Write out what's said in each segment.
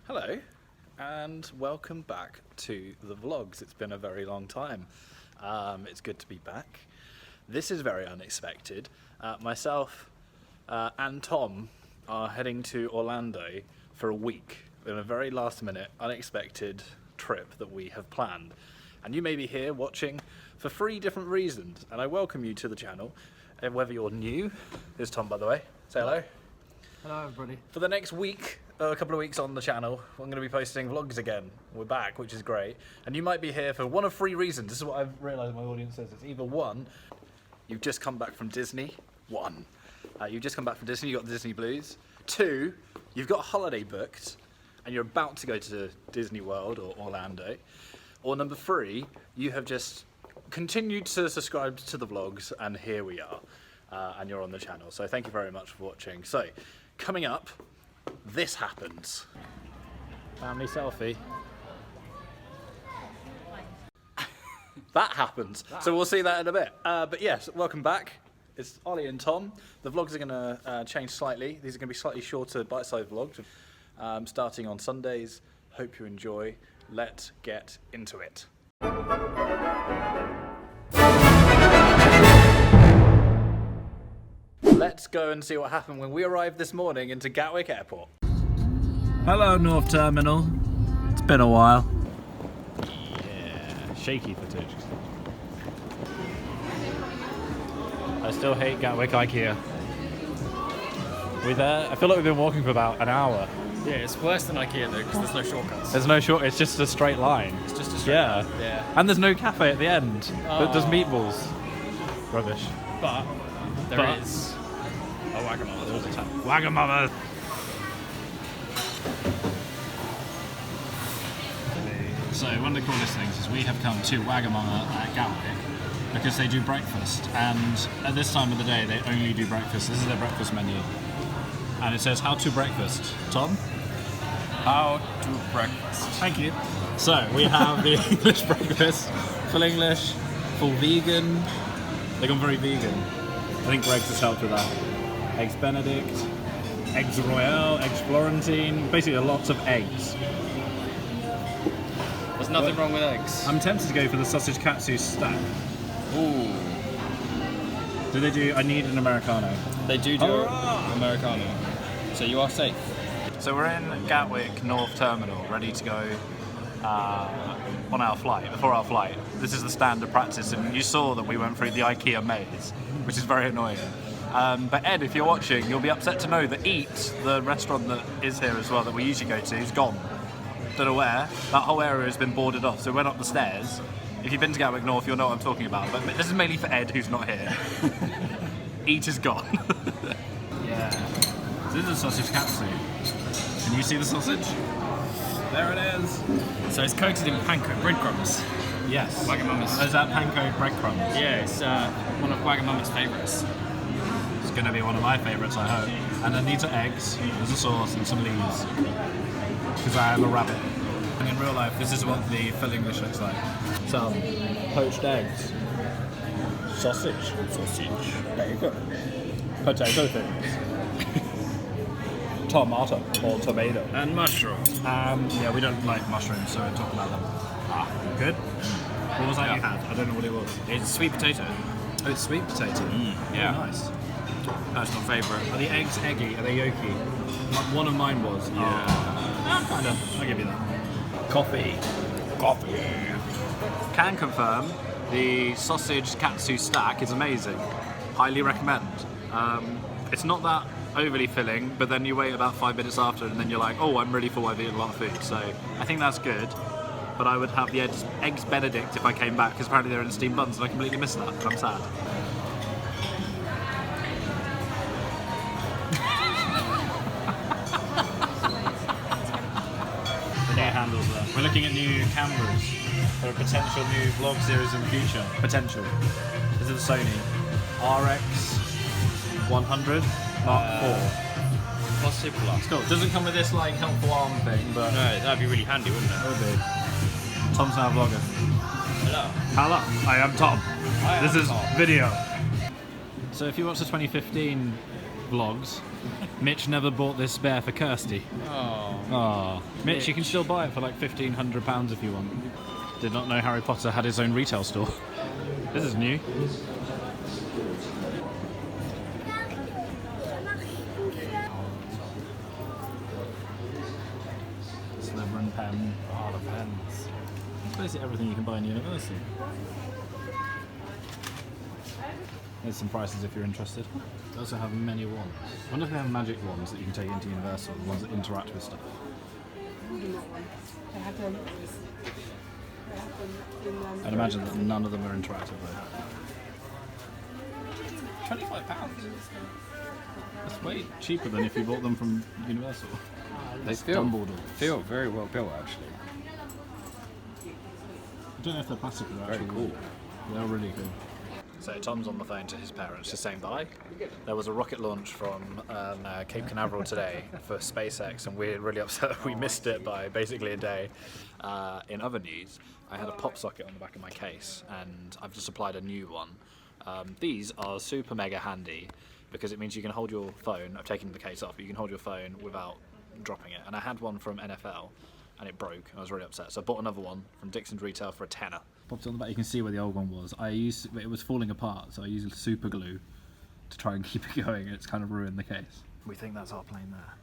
Hello and welcome back to the vlogs. It's been a very long time. It's good to be back. This is very unexpected. Myself and Tom are heading to Orlando for a week in a very last minute unexpected trip that we have planned. And you may be here watching for 3 different reasons, and I welcome you to the channel. And whether you're new, here's Tom by the way, say hello. Hello everybody. For the next week, a couple of weeks on the channel, I'm going to be posting vlogs again. We're back, which is great. And you might be here for one of 3 reasons. This is what I've realised my audience says. It's either 1, you've just come back from Disney. 1, you've just come back from Disney, you've got the Disney blues. 2, you've got a holiday booked and you're about to go to Disney World or Orlando. Or number 3, you have just continued to subscribe to the vlogs and here we are. And you're on the channel. So thank you very much for watching. So, coming up, this happens. Family selfie. That happens. So we'll see that in a bit. But yes, welcome back. It's Ollie and Tom. The vlogs are going to change slightly. These are going to be slightly shorter, bite-sized vlogs, starting on Sundays. Hope you enjoy. Let's get into it. Let's go and see what happened when we arrived this morning into Gatwick Airport. Hello, North Terminal. It's been a while. Yeah, shaky footage. I still hate Gatwick Ikea. We there? I feel like we've been walking for about an hour. Yeah, it's worse than Ikea though, because there's no shortcuts. There's no short, it's just a straight line. It's just a straight line. Yeah. And there's no cafe at the end that does meatballs. Rubbish. But there is a Wagamama all the time. Wagamama! So one of the coolest things is we have come to Wagamama at Gatwick because they do breakfast, and at this time of the day they only do breakfast. This is their breakfast menu. And it says how to breakfast. Tom? How to breakfast. Thank you. So we have the English breakfast, full English, full vegan. They've gone very vegan. I think Greg's has helped with that. Eggs Benedict, eggs Royale, eggs Florentine, basically lots of eggs. There's nothing wrong with eggs. I'm tempted to go for the sausage katsu stack. Ooh. Do they do, I need an Americano. They do Americano. So you are safe. So we're in Gatwick North Terminal, ready to go on our flight, before our flight. This is the standard practice, and you saw that we went through the Ikea maze, which is very annoying. But Ed, if you're watching, you'll be upset to know that Eat, the restaurant that is here as well, that we usually go to, is gone. Don't know where. That whole area has been boarded off, so we went up the stairs. If you've been to Gatwick North, you'll know what I'm talking about, but this is mainly for Ed, who's not here. Eat is gone. Yeah. So this is a sausage katsu. Can you see the sausage? There it is. So it's coated in panko breadcrumbs. Yes. Wagamama's. Is that panko breadcrumbs? Yeah, it's one of Wagamama's favourites. It's going to be one of my favourites, I hope. And then these are eggs, there's a sauce and some leaves. Because I am a rabbit. And in real life, this is what the full English looks like. Some poached eggs. Sausage. Bacon. Potato things. Tomato or tomato. And mushrooms. Yeah, we don't like mushrooms, so we'll talk about them. Good. What was that you had? I don't know what it was. It's sweet potato. Oh, it's sweet potato. Yeah. Oh, nice. That's my favourite. Are the eggs eggy? Are they yolky? One of mine was. Yeah. Kind of. I'll give you that. Coffee. Can confirm the sausage katsu stack is amazing. Highly recommend. It's not that overly filling, but then you wait about 5 minutes after and then you're like, oh, I'm really full, I've eaten a lot of food. So I think that's good. But I would have the eggs Benedict if I came back, because apparently they're in steamed buns and I completely missed that, and I'm sad. The new handles there. We're looking at new cameras for a potential new vlog series in the future. Potential. This is the Sony RX 100 Mark IV. Possible. It's cool. It doesn't come with this like helpful arm thing, but No, that'd be really handy, wouldn't it? it would be. Tom's now a vlogger. Hello. Hello, I am Tom. This is Tom. video. So if you watch the 2015 vlogs, Mitch never bought this bear for Kirsty. Oh. Oh, Mitch, you can still buy it for like £1,500 if you want. Did not know Harry Potter had his own retail store. This is new. Slytherin pen. Oh, the pens. It's basically everything you can buy in university. There's some prices if you're interested. They also have many wands. I wonder if they have magic wands that you can take into Universal, the ones that interact with stuff. I'd imagine that none of them are interactive though. £25? That's way cheaper than if you bought them from Universal. They feel very well built, actually. I don't know if they're plastic or they're Very actually cool. wood. They're really cool. So Tom's on the phone to his parents just saying bye. There was a rocket launch from Cape Canaveral today for SpaceX, and we're really upset that we missed it by basically a day. In other news, I had a pop socket on the back of my case, and I've just supplied a new one. These are super mega handy because it means you can hold your phone. I've taken the case off, but you can hold your phone without dropping it. And I had one from NFL, and it broke. I was really upset, so I bought another one from Dixon's Retail for £10. Popped it on the back. You can see where the old one was. It was falling apart, so I used super glue to try and keep it going. It's kind of ruined the case. We think that's our plane there.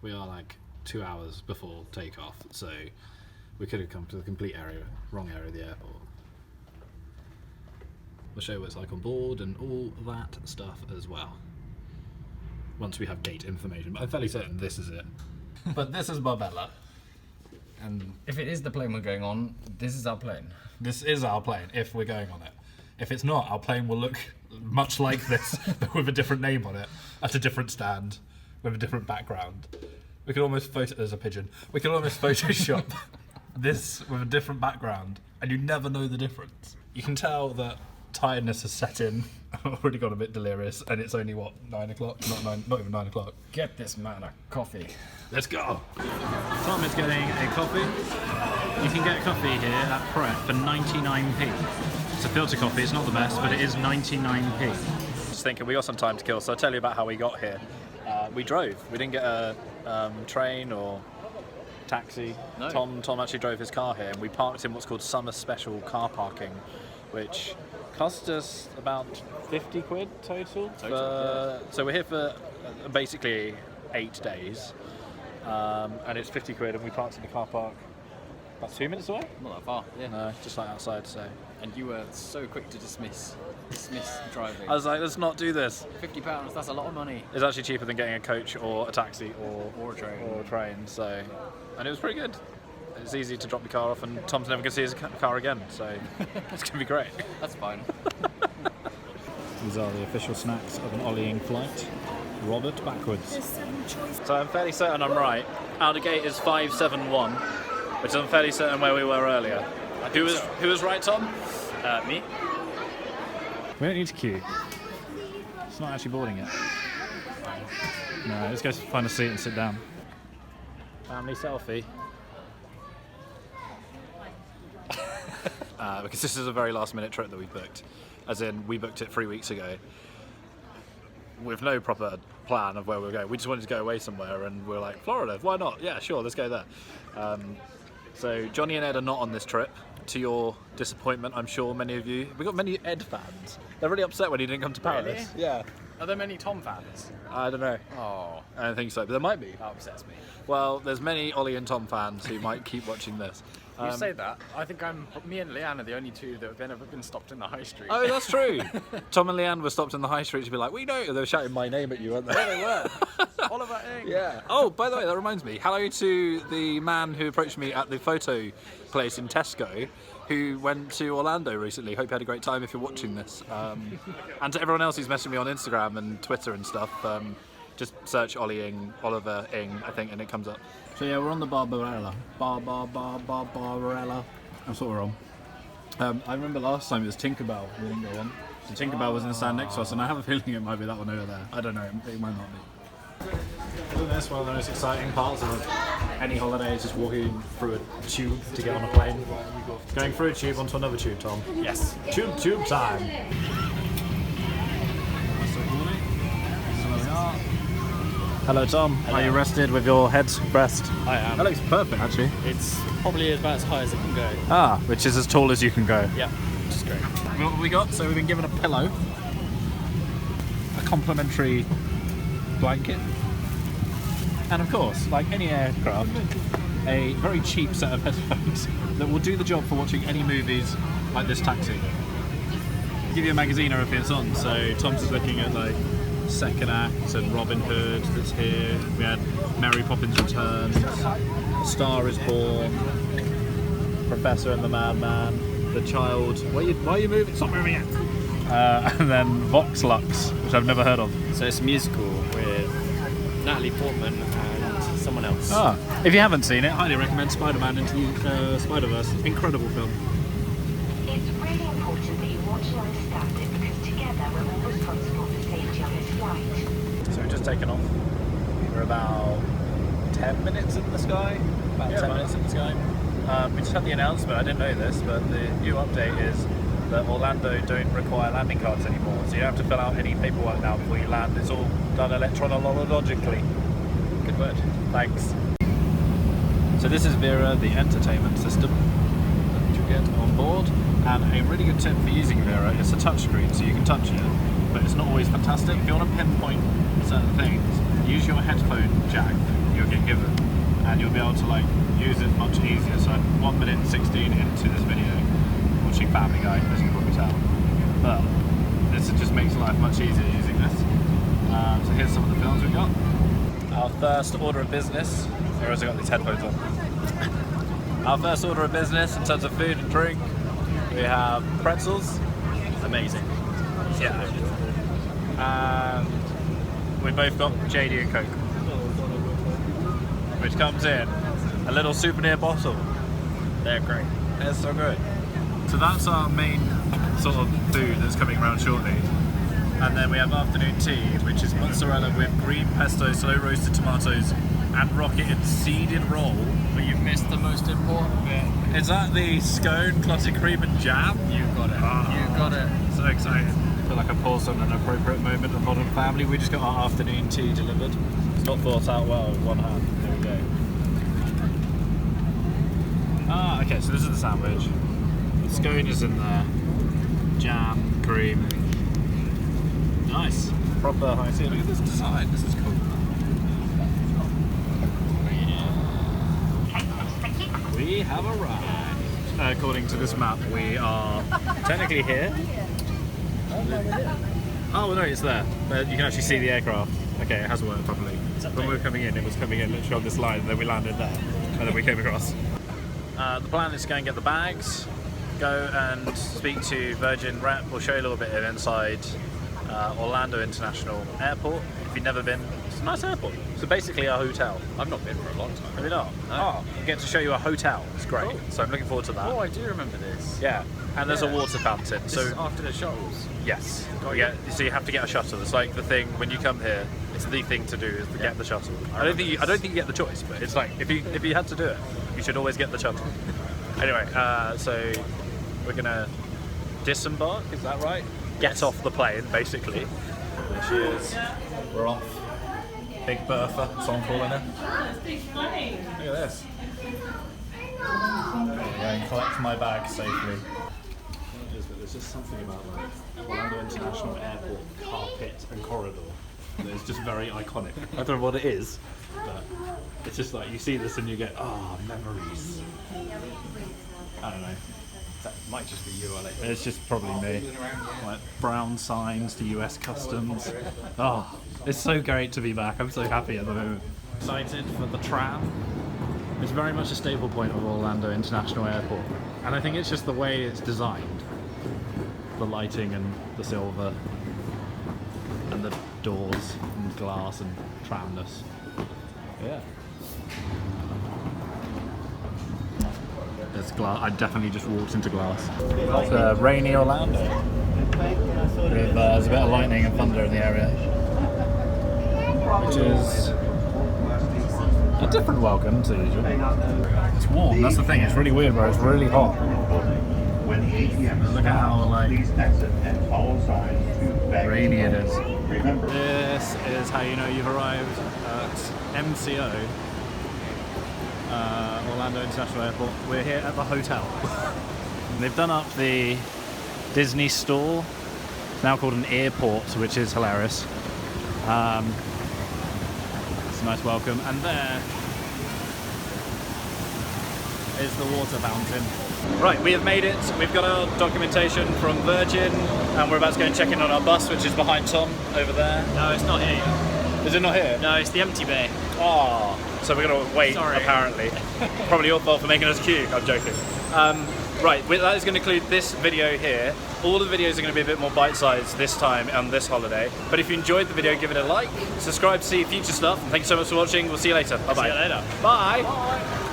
We are like 2 hours before takeoff, so we could have come to the complete wrong area of the airport. We'll show you what it's like on board and all that stuff as well. Once we have gate information, but I'm fairly certain this is it. But this is Barbella. And If it is the plane we're going on, this is our plane. this is our plane, if we're going on it. If it's not, our plane will look much like this, but with a different name on it, at a different stand, with a different background. We could almost there's a pigeon. We could almost Photoshop this with a different background, and you never know the difference. You can tell that tiredness has set in. I've already got a bit delirious, and it's only, what, 9 o'clock? Not even 9 o'clock. Get this man a coffee. Let's go. Tom is getting a coffee. You can get coffee here at Pret for 99p. It's a filter coffee, it's not the best, but it is 99p. Just thinking, we got some time to kill, so I'll tell you about how we got here. We drove. We didn't get a train or taxi. No. Tom actually drove his car here, and we parked in what's called summer special car parking, which cost us about 50 quid total. So we're here for basically 8 days. And it's 50 quid, and we parked in the car park about 2 minutes away? Not that far, yeah. No, just like outside, so. And you were so quick to dismiss driving. I was like, let's not do this. £50, that's a lot of money. It's actually cheaper than getting a coach or a taxi Or a train. or a train, so. And it was pretty good. It's easy to drop the car off, and Tom's never going to see his car again, so it's going to be great. That's fine. These are the official snacks of an ollieing flight. Robert backwards. So I'm fairly certain I'm right. Out of gate is 571, which I'm fairly certain where we were earlier. Who was right, Tom? Me? We don't need to queue. It's not actually boarding yet. No, let's go find a seat and sit down. Family selfie. Because this is a very last minute trip that we booked. As in, we booked it 3 weeks ago with no proper plan of where we were going. We just wanted to go away somewhere, and we were like, Florida, why not? Yeah, sure, let's go there. So Johnny and Ed are not on this trip, to your disappointment, I'm sure, many of you. We've got many Ed fans. They're really upset when he didn't come to Paris. Really? Yeah. Are there many Tom fans? I don't know. Oh, I don't think so, but there might be. that upsets me. Well, there's many Ollie and Tom fans who might keep watching this. You say that. I think me and Leanne are the only two that have ever been stopped in the high street. Oh, that's true. Tom and Leanne were stopped in the high street to be like, we know. They were shouting my name at you, weren't they? Yeah, they were. Oliver Ing. Yeah. Oh, by the way, that reminds me. Hello to the man who approached me at the photo place in Tesco, who went to Orlando recently. Hope you had a great time if you're watching this. And to everyone else who's messaging me on Instagram and Twitter and stuff, just search Ollie Ing, Oliver Ing, I think, and it comes up. So yeah, we're on the Barbarella. Barbarella. That's what we're on. I remember last time it was Tinkerbell we didn't go on. So Tinkerbell was in the stand next to us, and I have a feeling it might be that one over there. I don't know, it might not be. Isn't this one of the most exciting parts of any holiday, is just walking through a tube to get on a plane? Going through a tube onto another tube, Tom. Yes. Tube time! That's so horny. This is where we are. Hello, Tom. Are you rested with your head rest? I am. That looks perfect, actually. It's probably about as high as it can go. Ah, which is as tall as you can go. Yeah, which is great. What have we got? So we've been given a pillow, a complimentary blanket, and of course, like any aircraft, a very cheap set of headphones that will do the job for watching any movies like this taxi. I'll give you a magazine or if it's on. So Tom's is looking at like Second Act and Robin Hood that's here. We had Mary Poppins Returns, A Star is Born, Professor and the Madman, The Child. Why are you moving? Stop moving it! And then Vox Lux, which I've never heard of. So it's a musical with Natalie Portman and someone else. Ah, if you haven't seen it, highly recommend Spider-Man Into the Spider-Verse. Incredible film. It's really important that you watch and understand it because together we're all responsible for safety on this flight. So we've just taken off. We're about 10 minutes in the sky. About 10 minutes in the sky. We just had the announcement, I didn't know this, but the new update is that Orlando don't require landing cards anymore. So you don't have to fill out any paperwork now before you land. It's all done electronically. Good word. Thanks. So this is Vera, the entertainment system that you get on board. And a really good tip for using Vera, it's a touchscreen, so you can touch it, but it's not always fantastic. If you want to pinpoint certain things, use your headphone jack that you'll get given, and you'll be able to like use it much easier. So I'm 1 minute and 16 into this video, watching Family Guy, as you can probably tell. But this just makes life much easier using this. So here's some of the films we've got. Our first order of business. I've also got these headphones on. Our first order of business in terms of food and drink. We have pretzels. Amazing. Yeah. And we both got JD and Coke, which comes in a little souvenir bottle. They're great. They're so good. So that's our main sort of food that's coming around shortly. And then we have afternoon tea, which is mozzarella with green pesto, slow roasted tomatoes, and rocketed seeded roll. But you've missed the most important bit. Is that the scone, clotted cream and jam? You got it. You got it. So excited. I feel like I paused on an appropriate moment of Modern Family. We just got our afternoon tea delivered. It's not thought out well with one hand. There we go. Ah, okay, so this is the sandwich. The scone is in there. Jam, cream. Nice. Proper high tea. Look at this design. This is cool. We have arrived. According to this map, we are technically here. Oh, no, it's there. You can actually see the aircraft. Okay, it has worked properly. When we were coming in, it was coming in literally on this line, and then we landed there, and then we came across. The plan is to go and get the bags, go and speak to Virgin Rep. We'll show you a little bit of inside Orlando International Airport. If you've never been, it's a nice airport. So basically our hotel. I've not been for a long time. Have you not? No. Oh, we get to show you a hotel. It's great. Cool. So I'm looking forward to that. Oh, I do remember this. Yeah, and there's a Yeah. water fountain. This So is after the shuttles. yes, so you have to get a shuttle. It's like the thing when you come here. It's the thing to do is to get the shuttle. I don't think you get the choice, but it's like if you had to do it, you should always get the shuttle. Anyway, so we're gonna disembark. Is that right? Get off the plane, basically. There she is. We're off. Big Bertha, someone calling her. Look at this. I'm going to collect my bag safely. There's just something about like Orlando International Airport carpet and corridor that is just very iconic. I don't know what it is. But it's just like you see this and you get, memories. I don't know. That might just be you, Alex. It's just probably me. Like brown signs to US Customs. Oh, it's so great to be back. I'm so happy at the moment. Excited for the tram. It's very much a staple point of Orlando International Airport. And I think it's just the way it's designed. The lighting and the silver and the doors and glass and tramness. Yeah. There's glass. I definitely just walked into glass. It's rainy Orlando. With, there's a bit of lightning and thunder in the area, which is a different welcome to usual. It's warm. That's the thing. It's really weird, bro. It's really hot. Look at how like rainy it is. This is how you know you've arrived at MCO, Orlando International Airport. We're here at the hotel. They've done up the Disney store. It's now called an airport, which is hilarious. It's a nice welcome. And there is the water fountain. Right, we have made it. We've got our documentation from Virgin, and we're about to go and check in on our bus, which is behind Tom over there. No, it's not here. Is it not here? No, it's the empty bay. Oh, so we're going to wait, Sorry. apparently. Probably your fault for making us queue. I'm joking. Right, that is going to conclude this video here. All the videos are going to be a bit more bite-sized this time on this holiday. But if you enjoyed the video, give it a like, subscribe to see future stuff, and thank you so much for watching. We'll see you later. Bye-bye. See you later. Bye.